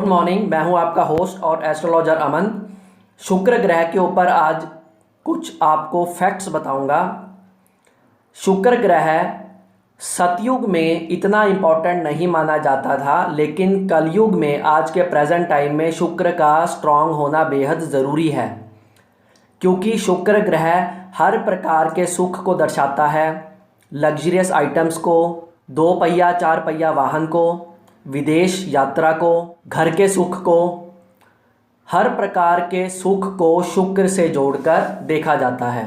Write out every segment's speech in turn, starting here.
Morning. मैं हूं आपका होस्ट और एस्ट्रोलॉजर अमन। शुक्र ग्रह के ऊपर आज कुछ आपको फैक्ट्स बताऊंगा। शुक्र ग्रह सतयुग में इतना इम्पोर्टेंट नहीं माना जाता था, लेकिन कलयुग में आज के प्रेजेंट टाइम में शुक्र का स्ट्रांग होना बेहद ज़रूरी है, क्योंकि शुक्र ग्रह हर प्रकार के सुख को दर्शाता है। लग्जरियस आइटम्स को, दो पहिया चार पहिया वाहन को, विदेश यात्रा को, घर के सुख को, हर प्रकार के सुख को शुक्र से जोड़कर देखा जाता है।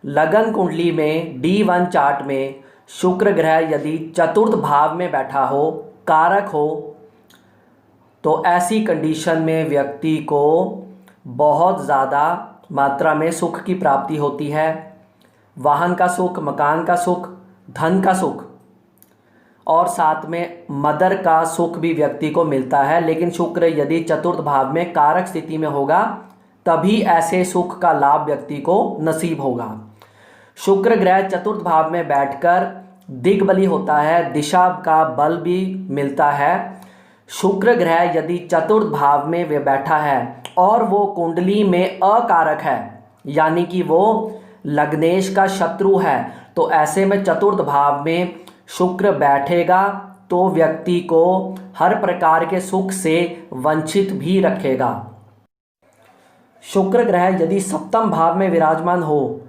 लगन कुंडली में D1 चार्ट में शुक्र ग्रह यदि चतुर्थ भाव में बैठा हो, कारक हो, तो ऐसी कंडीशन में व्यक्ति को बहुत ज़्यादा मात्रा में सुख की प्राप्ति होती है। वाहन का सुख, मकान का सुख, धन का सुख और साथ में मदर का सुख भी व्यक्ति को मिलता है। लेकिन शुक्र यदि चतुर्थ भाव में कारक स्थिति में होगा, तभी ऐसे सुख का लाभ व्यक्ति को नसीब होगा। शुक्र ग्रह चतुर्थ भाव में बैठकर दिग्बली होता है, दिशा का बल भी मिलता है। शुक्र ग्रह यदि चतुर्थ भाव में वे बैठा है और वो कुंडली में अकारक है, यानी कि वो लग्नेश का शत्रु है, तो ऐसे में चतुर्थ भाव में शुक्र बैठेगा तो व्यक्ति को हर प्रकार के सुख से वंचित भी रखेगा। शुक्र ग्रह यदि सप्तम भाव में विराजमान हो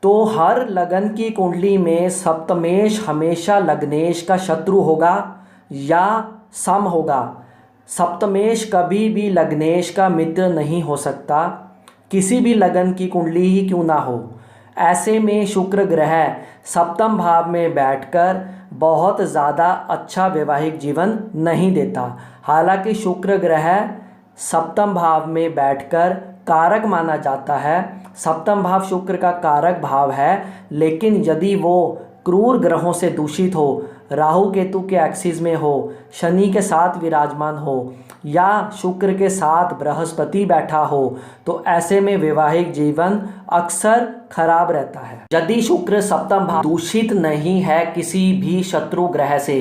तो हर लगन की कुंडली में सप्तमेश हमेशा लग्नेश का शत्रु होगा या सम होगा। सप्तमेश कभी भी लग्नेश का मित्र नहीं हो सकता, किसी भी लगन की कुंडली ही क्यों ना हो। ऐसे में शुक्र ग्रह सप्तम भाव में बैठकर बहुत ज़्यादा अच्छा वैवाहिक जीवन नहीं देता। हालांकि शुक्र ग्रह सप्तम भाव में बैठकर कारक माना जाता है, सप्तम भाव शुक्र का कारक भाव है, लेकिन यदि वो क्रूर ग्रहों से दूषित हो, राहु केतु के एक्सिस में हो, शनि के साथ विराजमान हो या शुक्र के साथ बृहस्पति बैठा हो, तो ऐसे में वैवाहिक जीवन अक्सर खराब रहता है। यदि शुक्र सप्तम भाव दूषित नहीं है किसी भी शत्रु ग्रह से,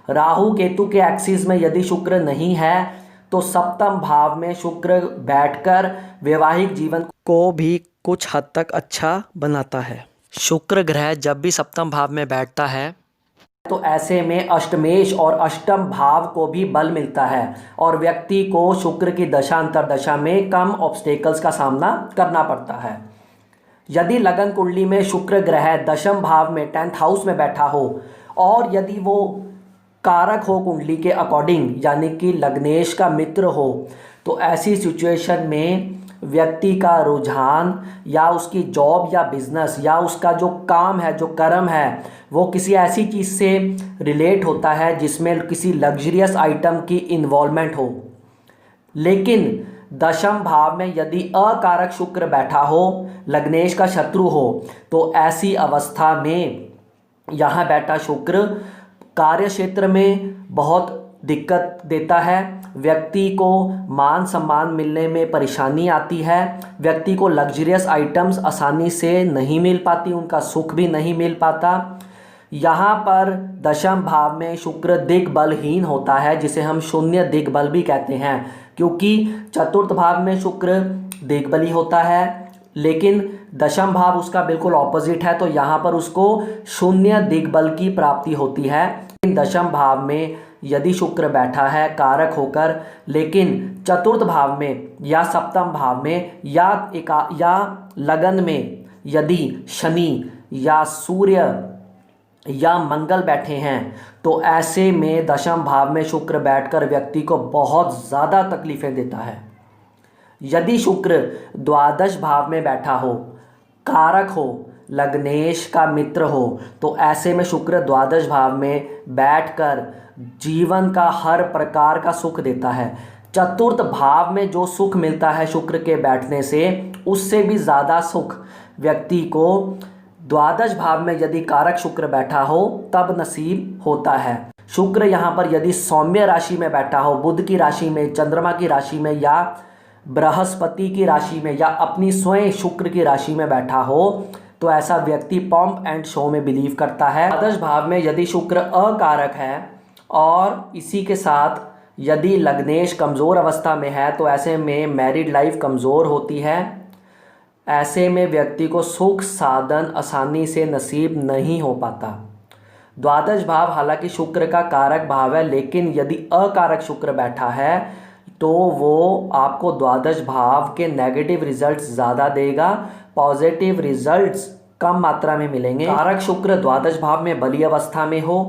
राहु केतु के एक्सिस में यदि शुक्र नहीं है, तो सप्तम भाव में शुक्र बैठकर वैवाहिक जीवन को भी कुछ हद तक अच्छा बनाता है। शुक्र ग्रह जब भी सप्तम भाव में बैठता है तो ऐसे में अष्टमेश और अष्टम भाव को भी बल मिलता है और व्यक्ति को शुक्र की दशा अंतरदशा में कम ऑब्स्टेकल्स का सामना करना पड़ता है। यदि लगन कुंडली में शुक्र ग्रह दशम भाव में 10th हाउस में बैठा हो और यदि वो कारक हो कुंडली के अकॉर्डिंग, यानी कि लग्नेश का मित्र हो, तो ऐसी सिचुएशन में व्यक्ति का रुझान या उसकी जॉब या बिजनेस या उसका जो काम है, जो कर्म है, वो किसी ऐसी चीज़ से रिलेट होता है जिसमें किसी लग्जरियस आइटम की इन्वॉल्वमेंट हो। लेकिन दशम भाव में यदि अकारक शुक्र बैठा हो, लग्नेश का शत्रु हो, तो ऐसी अवस्था में यहाँ बैठा शुक्र कार्य क्षेत्र में बहुत दिक्कत देता है। व्यक्ति को मान सम्मान मिलने में परेशानी आती है, व्यक्ति को लग्जरियस आइटम्स आसानी से नहीं मिल पाती, उनका सुख भी नहीं मिल पाता। यहाँ पर दशम भाव में शुक्र दिग्बलहीन होता है, जिसे हम शून्य दिग्बल भी कहते हैं, क्योंकि चतुर्थ भाव में शुक्र दिग्बली होता है, लेकिन दशम भाव उसका बिल्कुल ऑपोजिट है, तो यहाँ पर उसको शून्य दिग्बल की प्राप्ति होती है। दशम भाव में यदि शुक्र बैठा है कारक होकर, लेकिन चतुर्थ भाव में या सप्तम भाव में या लगन में यदि शनि या सूर्य या मंगल बैठे हैं, तो ऐसे में दशम भाव में शुक्र बैठकर व्यक्ति को बहुत ज़्यादा तकलीफ़ें देता है। यदि शुक्र द्वादश भाव में बैठा हो, कारक हो, लग्नेश का मित्र हो, तो ऐसे में शुक्र द्वादश भाव में बैठकर जीवन का हर प्रकार का सुख देता है। चतुर्थ भाव में जो सुख मिलता है शुक्र के बैठने से, उससे भी ज़्यादा सुख व्यक्ति को द्वादश भाव में यदि कारक शुक्र बैठा हो तब नसीब होता है। शुक्र यहाँ पर यदि सौम्य राशि में बैठा हो, बुध की राशि में, चंद्रमा की राशि में या बृहस्पति की राशि में या अपनी स्वयं शुक्र की राशि में बैठा हो, तो ऐसा व्यक्ति पॉम्प एंड शो में बिलीव करता है। द्वादश भाव में यदि शुक्र अकारक है और इसी के साथ यदि लग्नेश कमज़ोर अवस्था में है तो ऐसे में मैरिड लाइफ कमज़ोर होती है। ऐसे में व्यक्ति को सुख साधन आसानी से नसीब नहीं हो पाता। द्वादश भाव हालांकि शुक्र का कारक भाव है, लेकिन यदि अकारक शुक्र बैठा है तो वो आपको द्वादश भाव के नेगेटिव रिजल्ट्स ज़्यादा देगा, पॉजिटिव रिजल्ट्स कम मात्रा में मिलेंगे। कारक शुक्र द्वादश भाव में बली अवस्था में हो,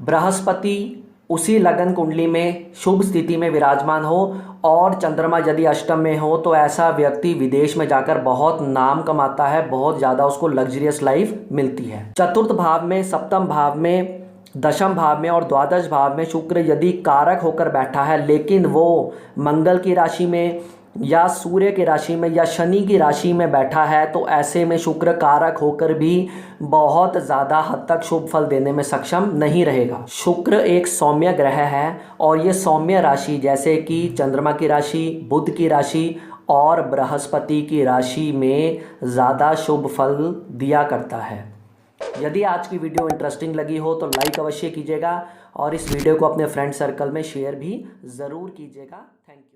बृहस्पति उसी लगन कुंडली में शुभ स्थिति में विराजमान हो और चंद्रमा यदि अष्टम में हो तो ऐसा व्यक्ति विदेश में जाकर बहुत नाम कमाता है, बहुत ज़्यादा उसको लग्जरियस लाइफ मिलती है। चतुर्थ भाव में, सप्तम भाव में, दशम भाव में और द्वादश भाव में शुक्र यदि कारक होकर बैठा है लेकिन वो मंगल की राशि में या सूर्य की राशि में या शनि की राशि में बैठा है तो ऐसे में शुक्र कारक होकर भी बहुत ज़्यादा हद तक शुभ फल देने में सक्षम नहीं रहेगा। शुक्र एक सौम्य ग्रह है और ये सौम्य राशि जैसे कि चंद्रमा की राशि, बुध की राशि और बृहस्पति की राशि में ज़्यादा शुभ फल दिया करता है। यदि आज की वीडियो इंटरेस्टिंग लगी हो तो लाइक अवश्य कीजिएगा और इस वीडियो को अपने फ्रेंड सर्कल में शेयर भी ज़रूर कीजिएगा। Thank you.